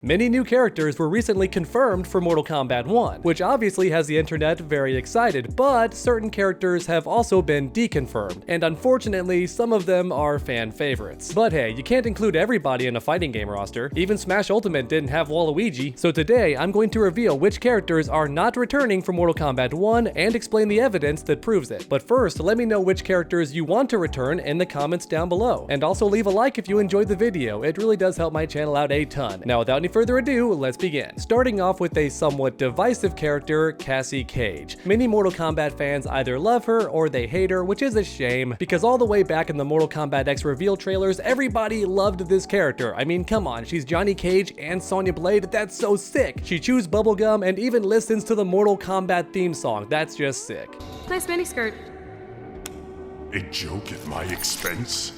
Many new characters were recently confirmed for Mortal Kombat 1, which obviously has the internet very excited, but certain characters have also been deconfirmed, and unfortunately, some of them are fan favorites. But hey, you can't include everybody in a fighting game roster. Even Smash Ultimate didn't have Waluigi, so today I'm going to reveal which characters are not returning for Mortal Kombat 1 and explain the evidence that proves it. But first, let me know which characters you want to return in the comments down below. And also leave a like if you enjoyed the video, it really does help my channel out a ton. Now without any further ado, let's begin. Starting off with a somewhat divisive character, Cassie Cage. Many Mortal Kombat fans either love her or they hate her, which is a shame, because all the way back in the Mortal Kombat X reveal trailers, everybody loved this character. I mean, come on, she's Johnny Cage and Sonya Blade, that's so sick. She chews bubblegum and even listens to the Mortal Kombat theme song, that's just sick. Nice miniskirt. A joke at my expense?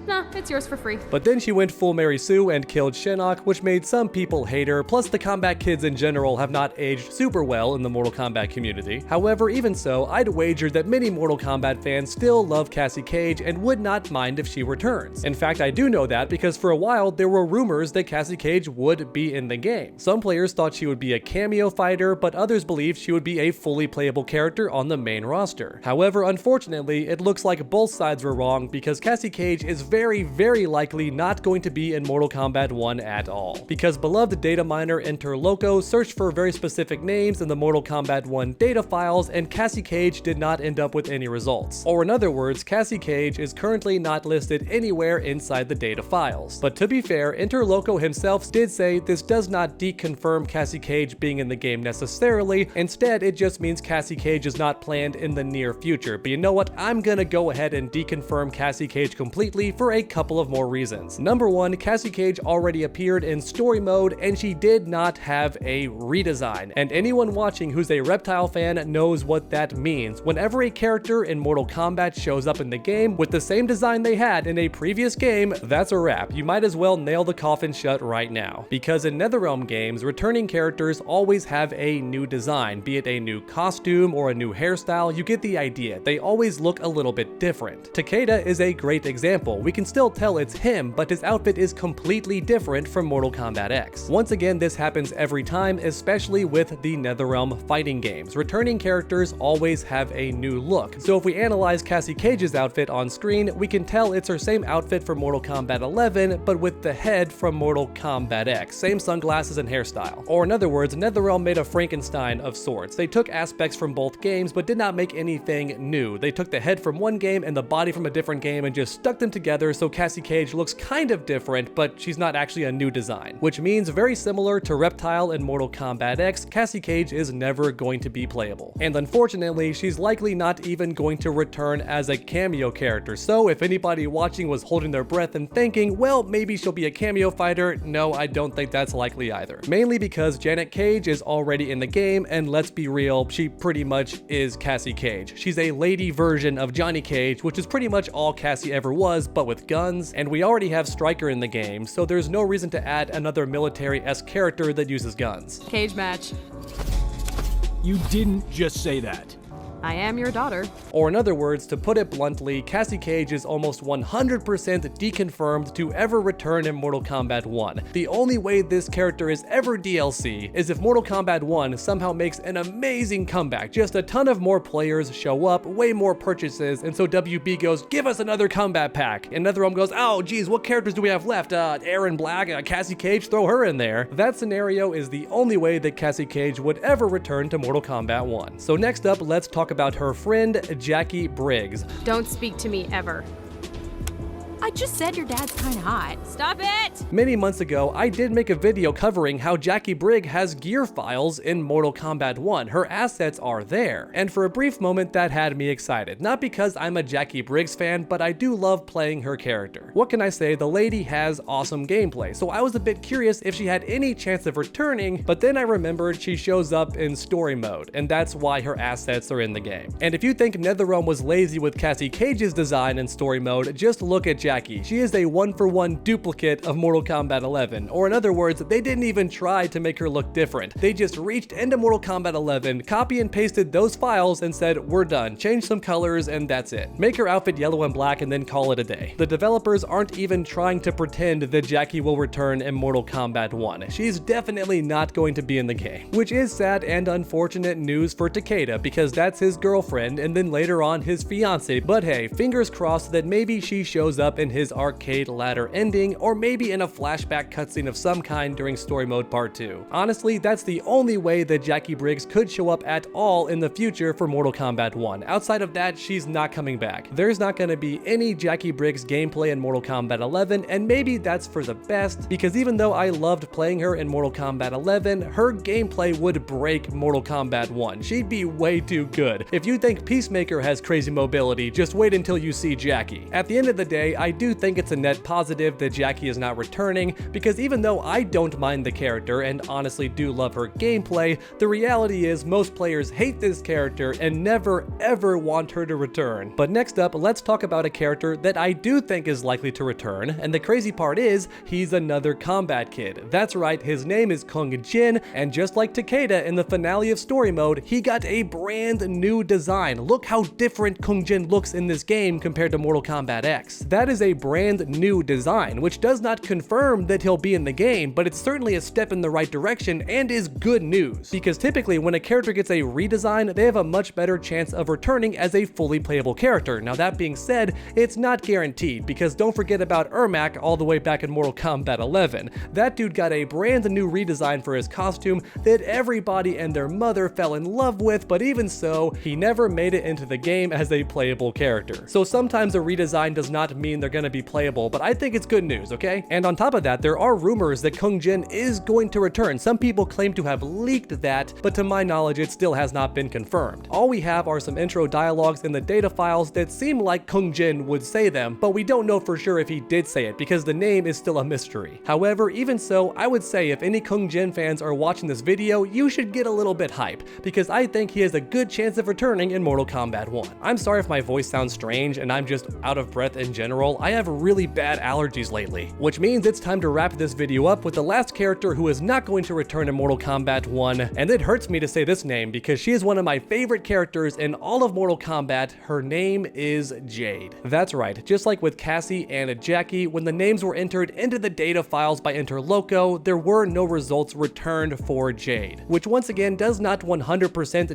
Nah, it's yours for free. But then she went full Mary Sue and killed Shinnok, which made some people hate her, plus the combat kids in general have not aged super well in the Mortal Kombat community. However, even so, I'd wager that many Mortal Kombat fans still love Cassie Cage and would not mind if she returns. In fact, I do know that because for a while there were rumors that Cassie Cage would be in the game. Some players thought she would be a cameo fighter, but others believed she would be a fully playable character on the main roster. However, unfortunately, it looks like both sides were wrong because Cassie Cage is very likely not going to be in Mortal Kombat 1 at all, because beloved data miner Interloco searched for very specific names in the Mortal Kombat 1 data files, and Cassie Cage did not end up with any results. Or in other words, Cassie Cage is currently not listed anywhere inside the data files. But to be fair, Interloco himself did say this does not deconfirm Cassie Cage being in the game necessarily, instead it just means Cassie Cage is not planned in the near future. But you know what, I'm gonna go ahead and deconfirm Cassie Cage completely for a couple of more reasons. Number one, Cassie Cage already appeared in story mode and she did not have a redesign. And anyone watching who's a Reptile fan knows what that means. Whenever a character in Mortal Kombat shows up in the game with the same design they had in a previous game, that's a wrap. You might as well nail the coffin shut right now. Because in NetherRealm games, returning characters always have a new design, be it a new costume or a new hairstyle, you get the idea. They always look a little bit different. Takeda is a great example. We can still tell it's him, but his outfit is completely different from Mortal Kombat X. Once again, this happens every time, especially with the NetherRealm fighting games. Returning characters always have a new look. So if we analyze Cassie Cage's outfit on screen, we can tell it's her same outfit from Mortal Kombat 11, but with the head from Mortal Kombat X. Same sunglasses and hairstyle. Or in other words, NetherRealm made a Frankenstein of sorts. They took aspects from both games, but did not make anything new. They took the head from one game and the body from a different game and just stuck them together so Cassie Cage looks kind of different, but she's not actually a new design. Which means, very similar to Reptile in Mortal Kombat X, Cassie Cage is never going to be playable. And unfortunately, she's likely not even going to return as a cameo character. So if anybody watching was holding their breath and thinking, well, maybe she'll be a cameo fighter, no, I don't think that's likely either. Mainly because Janet Cage is already in the game, and let's be real, she pretty much is Cassie Cage. She's a lady version of Johnny Cage, which is pretty much all Cassie ever was, but with guns, and we already have Stryker in the game, so there's no reason to add another military-esque character that uses guns. Cage match. You didn't just say that. I am your daughter. Or in other words, to put it bluntly, Cassie Cage is almost 100% deconfirmed to ever return in Mortal Kombat 1. The only way this character is ever DLC is if Mortal Kombat 1 somehow makes an amazing comeback. Just a ton of more players show up, way more purchases, and so WB goes, give us another combat pack. And NetherRealm goes, oh geez, what characters do we have left? Aaron Black, Cassie Cage, throw her in there. That scenario is the only way that Cassie Cage would ever return to Mortal Kombat 1. So next up, let's talk about her friend, Jackie Briggs. Don't speak to me ever. I just said your dad's kinda hot. Stop it! Many months ago, I did make a video covering how Jackie Briggs has gear files in Mortal Kombat 1. Her assets are there. And for a brief moment, that had me excited. Not because I'm a Jackie Briggs fan, but I do love playing her character. What can I say? The lady has awesome gameplay, so I was a bit curious if she had any chance of returning, but then I remembered she shows up in story mode, and that's why her assets are in the game. And if you think NetherRealm was lazy with Cassie Cage's design in story mode, just look at Jackie Jackie. She is a one-for-one duplicate of Mortal Kombat 11, or in other words, they didn't even try to make her look different. They just reached into Mortal Kombat 11, copy and pasted those files and said, we're done, change some colors and that's it. Make her outfit yellow and black and then call it a day. The developers aren't even trying to pretend that Jackie will return in Mortal Kombat 1. She's definitely not going to be in the game, which is sad and unfortunate news for Takeda because that's his girlfriend and then later on his fiance, but hey, fingers crossed that maybe she shows up in his arcade ladder ending or maybe in a flashback cutscene of some kind during story mode part 2. Honestly, that's the only way that Jackie Briggs could show up at all in the future for Mortal Kombat 1. Outside of that, she's not coming back. There's not going to be any Jackie Briggs gameplay in Mortal Kombat 11, and maybe that's for the best, because even though I loved playing her in Mortal Kombat 11, her gameplay would break Mortal Kombat 1. She'd be way too good. If you think Peacemaker has crazy mobility, just wait until you see Jackie. At the end of the day, I do think it's a net positive that Jackie is not returning, because even though I don't mind the character and honestly do love her gameplay, the reality is most players hate this character and never ever want her to return. But next up, let's talk about a character that I do think is likely to return, and the crazy part is, he's another Kombat kid. That's right, his name is Kung Jin, and just like Takeda in the finale of story mode, he got a brand new design. Look how different Kung Jin looks in this game compared to Mortal Kombat X. That is a brand new design, which does not confirm that he'll be in the game, but it's certainly a step in the right direction and is good news, because typically when a character gets a redesign, they have a much better chance of returning as a fully playable character. Now that being said, it's not guaranteed, because don't forget about Ermac all the way back in Mortal Kombat 11. That dude got a brand new redesign for his costume that everybody and their mother fell in love with, but even so, he never made it into the game as a playable character. So sometimes a redesign does not mean they're gonna be playable, but I think it's good news, okay? And on top of that, there are rumors that Kung Jin is going to return. Some people claim to have leaked that, but to my knowledge, it still has not been confirmed. All we have are some intro dialogues in the data files that seem like Kung Jin would say them, but we don't know for sure if he did say it because the name is still a mystery. However, even so, I would say if any Kung Jin fans are watching this video, you should get a little bit hype, because I think he has a good chance of returning in Mortal Kombat 1. I'm sorry if my voice sounds strange and I'm just out of breath in general. I have really bad allergies lately, which means it's time to wrap this video up with the last character who is not going to return in Mortal Kombat 1, and it hurts me to say this name because she is one of my favorite characters in all of Mortal Kombat. Her name is Jade. That's right, just like with Cassie and Jackie, when the names were entered into the data files by Interloco, there were no results returned for Jade, which once again does not 100%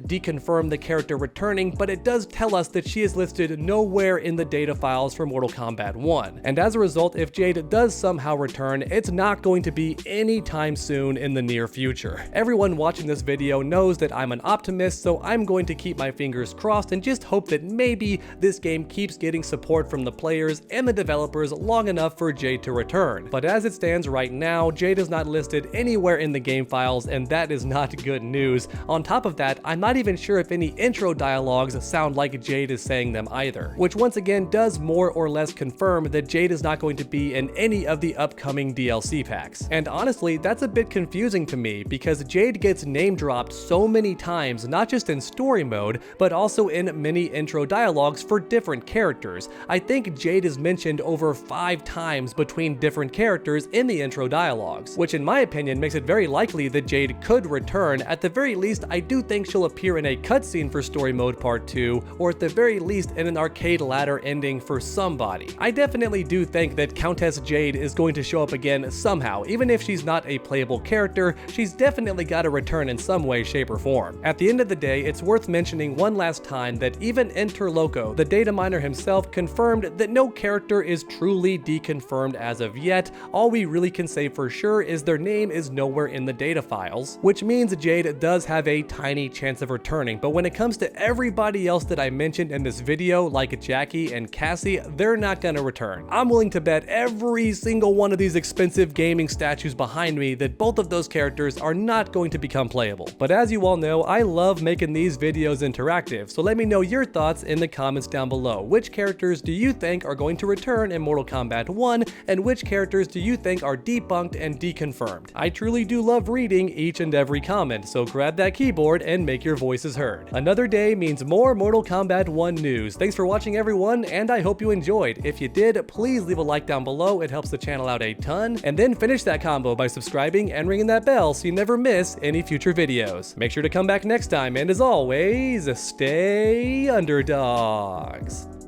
deconfirm the character returning, but it does tell us that she is listed nowhere in the data files for Mortal Kombat 1. And as a result, if Jade does somehow return, it's not going to be anytime soon in the near future. Everyone watching this video knows that I'm an optimist, so I'm going to keep my fingers crossed and just hope that maybe this game keeps getting support from the players and the developers long enough for Jade to return. But as it stands right now, Jade is not listed anywhere in the game files, and that is not good news. On top of that, I'm not even sure if any intro dialogues sound like Jade is saying them either, which once again does more or less confirm that Jade is not going to be in any of the upcoming DLC packs. And honestly, that's a bit confusing to me because Jade gets name dropped so many times, not just in story mode, but also in many intro dialogues for different characters. I think Jade is mentioned over 5 times between different characters in the intro dialogues, which in my opinion makes it very likely that Jade could return. At the very least, I do think she'll appear in a cutscene for story mode part 2, or at the very least in an arcade ladder ending for somebody. I definitely do think that Countess Jade is going to show up again somehow. Even if she's not a playable character, she's definitely got to return in some way, shape, or form. At the end of the day, it's worth mentioning one last time that even Interloco, the data miner himself, confirmed that no character is truly deconfirmed as of yet. All we really can say for sure is their name is nowhere in the data files, which means Jade does have a tiny chance of returning. But when it comes to everybody else that I mentioned in this video, like Jackie and Cassie, they're not gonna return. I'm willing to bet every single one of these expensive gaming statues behind me that both of those characters are not going to become playable. But as you all know, I love making these videos interactive, so let me know your thoughts in the comments down below. Which characters do you think are going to return in Mortal Kombat 1, and which characters do you think are debunked and deconfirmed? I truly do love reading each and every comment, so grab that keyboard and make your voices heard. Another day means more Mortal Kombat 1 news. Thanks for watching everyone, and I hope you enjoyed. If you did, please leave a like down below. It helps the channel out a ton. And then finish that combo by subscribing and ringing that bell so you never miss any future videos. Make sure to come back next time, and as always, stay underdogs.